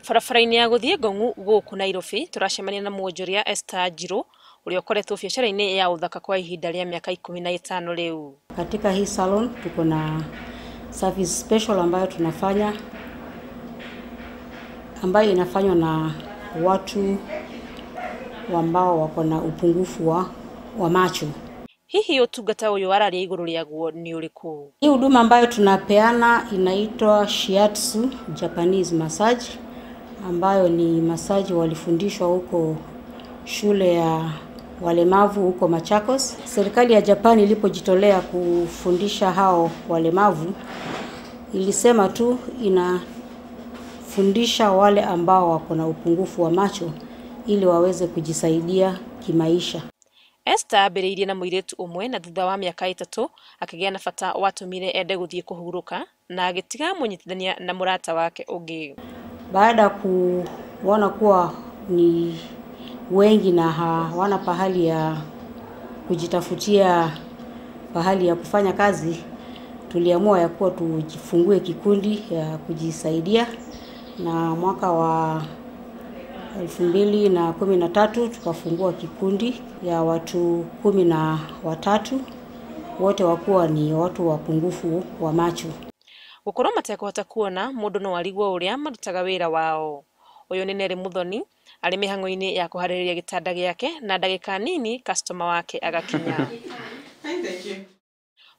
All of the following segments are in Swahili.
Barabara-inĩ ya gũthiĩ Ngong'u gũkũ Nairobi turacemania na mwonjoria Esther Njiro ũrĩa ũkoretwo biacara-inĩ ya uthaka kwa ihinda rĩa miaka 15 rĩu. Katika hii salon tuko na service special ambayo tunafanya ambayo inafanywa na watu ambao wako na upungufu wa macho. Hihi utungata uyu wararia iguru rĩaguo ni ũrĩkũ? Hii huduma ambayo tunapeana inaitwa Shiatsu Japanese massage, ambayo ni massage walifundishwa huko shule ya walemavu huko Machakos. Serikali ya Japan ilipojitolea kufundisha hao walemavu, ilisema tu inafundisha wale ambao wako na upungufu wa macho ili waweze kujisaidia kimaisha. Esther ambĩrĩirie na mũirĩtu ũmwe na thutha wa miaka 3 akĩgĩa na bata watũmire ende gũthiĩ kũhurũka na agĩtiga mũnyitithania na mũrata wake ũngĩ. Baada kuona kuwa ni wengi na hawana pahali ya kujitafutia pahali ya kufanya kazi, tuliamua ya kuwa tujifungue kikundi ya kujisaidia, na mwaka wa 2013 tukafungua kikundi ya watu 13, wote wakuwa ni watu wapungufu wa macho. Gũkorwo matekũhota kuona, mũndũ no arigwo ũrĩa marutaga wĩra wao. Ũyũ nĩ Neri Muthoni arĩ mĩhang'o-inĩ ya kũharĩrĩria gĩtanda gĩake, na ndagĩka nini customer wake agakinya.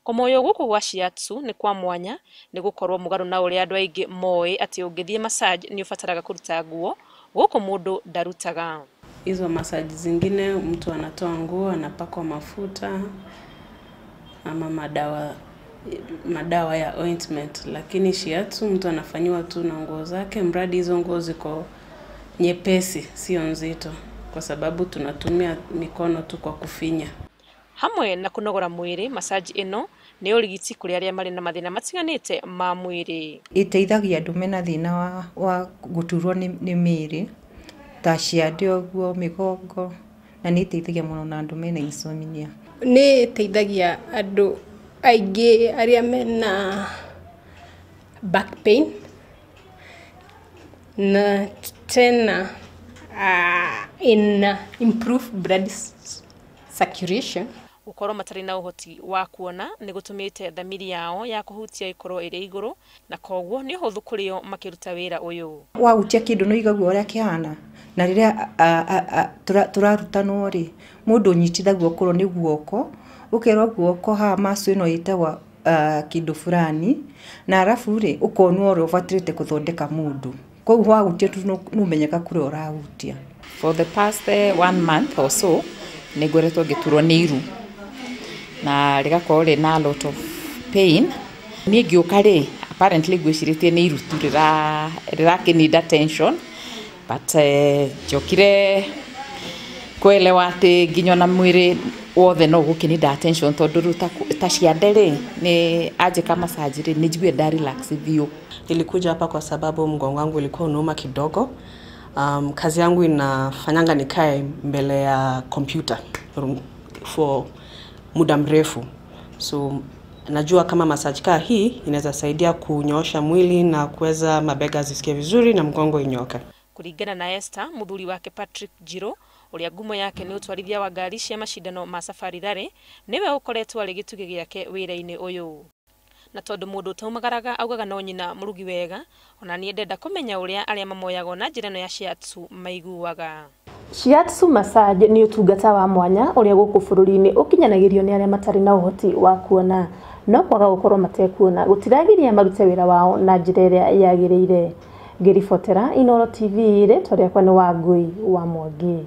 Kũmoyo gũkũ gwa Shiatsu nĩ kwa mwanya, nĩ gũkorwo mũgarũ na ũrĩa andũ aingĩ moĩ atĩ ũngĩthiĩ massage nĩ ũbataraga kũruta nguo, gũkũ mũndũ ndarutaga. Hizo massage zingine mtu anatoa nguo, anapakwa mafuta ama madawa ya ointment, lakini Shiatsu mtu anafanywa tu na nguo zake, mradi hizo nguo ziko nyepesi, sio nzito, kwa sababu tunatumia mikono tu kwa kufinya. Hamwe na kũnogora mwĩrĩ, massage ĩno nĩ ũrigiti kũrĩ arĩa marĩ na mathĩna matiganĩte ma mwĩrĩ. Iteithagia andũ mena thĩna wa gũturwo nĩ mĩĩrĩ ta ciande ũguo, mĩgongo, na nĩ iteithagia mũno na andũ mena insomnia. Nĩ iteithagia andũ aingĩ arĩa mena back pain, na tena improve blood circulation. Gũkorwo matarĩ na ũhoti wa kuona nĩ gũtũmĩte thamiri yao ya kũhutia ikorwo ĩrĩ igũrũ, na koguo nĩ ũhũthũ kũrĩ o makĩruta wĩra ũyũ. Wahutia kĩndũ no igagwo ũrĩa kĩhana, na rĩrĩa tũrarutanwo rĩ, mũndũ ũnyitithagio okorwo nĩ guoko, ũkerwo guoko haha maso ĩno ĩtagwo kĩndũ fulani, na arabu rĩ ũkonwo ũrĩa ũbatirĩte gũthondeka mũndũ. Koguo wahutia tu nĩ ũmenyeka kũrĩa ũrahutia. For the past 1 month or so nĩ ngoretwo ngĩturwo nĩ iru na rĩgakorwo rĩ na a lot of pain. Niĩ ngĩũka rĩ, apparently ngwĩcirĩtie nĩ iru tu rĩrakĩnida attention, but njokire kuelewa atĩ nginya na mwĩrĩ wothe no gũkĩnida attention, tondũ rĩu ta ciande rĩ nĩ anjĩka massage rĩ nĩ njiguĩ nda relax biũ. Nilikuja hapa kwa sababu mgongo wangu ulikuwa unauma kidogo. Kazi yangu inafanyanga nikae mbele ya computer for muda mrefu. So najua kama massage kaa hii inaweza saidia kunyoosha mwili na kuweza mabega zisikie vizuri na mgongo inyoka. Kũringana na Esther, mũthuri wake Patrick Njiro, ũrĩa ngumo yake nĩ ũtwarithia wa ngari cia macindano ma Safari Rally, nĩwe ũkoretwo arĩ gĩtugĩ gĩake wĩra-inĩ ũyũ. Na tondũ mũndũ ũtaumagaraga augaga no nyina mũrugi wega, ona niĩ ndenda kũmenya ũrĩa arĩa mamoyagwo na njĩra ĩno ya Shiatsu maiguaga. Shiatsu massage nĩ ũtungata wa mwanya ũrĩa gũkũ bũrũri-inĩ ũkinyanagĩrio nĩ arĩa matarĩ na ũhoti wa kuona, no kwaga gũkorwo matekuona gũtiragiria marute wĩra wao na njĩra ĩrĩa yagĩrĩire. Ngĩribotera Inooro TV, rĩtwa rĩakwa nĩ Wangui wa Mwangi.